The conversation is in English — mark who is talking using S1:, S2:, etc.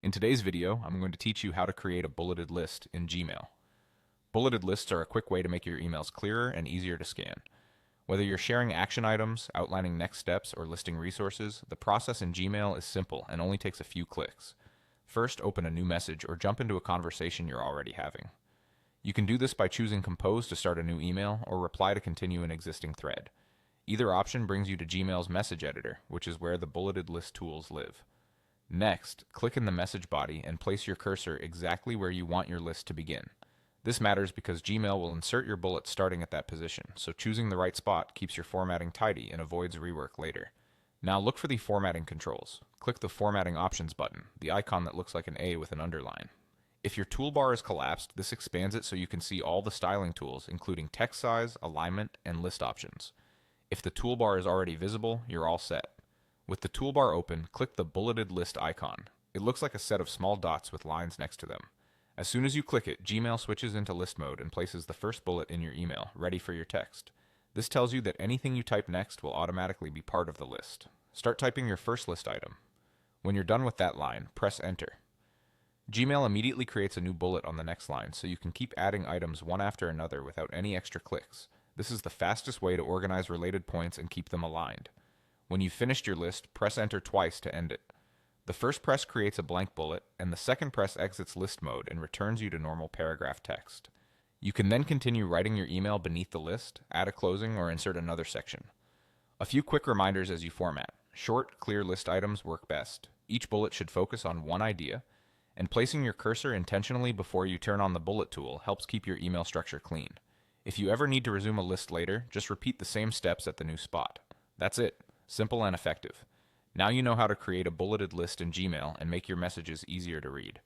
S1: In today's video, I'm going to teach you how to create a bulleted list in Gmail. Bulleted lists are a quick way to make your emails clearer and easier to scan. Whether you're sharing action items, outlining next steps, or listing resources, the process in Gmail is simple and only takes a few clicks. First, open a new message or jump into a conversation you're already having. You can do this by choosing Compose to start a new email or Reply to continue an existing thread. Either option brings you to Gmail's message editor, which is where the bulleted list tools live. Next, click in the message body and place your cursor exactly where you want your list to begin. This matters because Gmail will insert your bullets starting at that position, so choosing the right spot keeps your formatting tidy and avoids rework later. Now look for the formatting controls. Click the Formatting Options button, the icon that looks like an A with an underline. If your toolbar is collapsed, this expands it so you can see all the styling tools, including text size, alignment, and list options. If the toolbar is already visible, you're all set. With the toolbar open, click the bulleted list icon. It looks like a set of small dots with lines next to them. As soon as you click it, Gmail switches into list mode and places the first bullet in your email, ready for your text. This tells you that anything you type next will automatically be part of the list. Start typing your first list item. When you're done with that line, press enter. Gmail immediately creates a new bullet on the next line, so you can keep adding items one after another without any extra clicks. This is the fastest way to organize related points and keep them aligned. When you've finished your list, press enter twice to end it. The first press creates a blank bullet, and the second press exits list mode and returns you to normal paragraph text. You can then continue writing your email beneath the list, add a closing, or insert another section. A few quick reminders as you format. Short, clear list items work best. Each bullet should focus on one idea, and placing your cursor intentionally before you turn on the bullet tool helps keep your email structure clean. If you ever need to resume a list later, just repeat the same steps at the new spot. That's it. Simple and effective. Now you know how to create a bulleted list in Gmail and make your messages easier to read.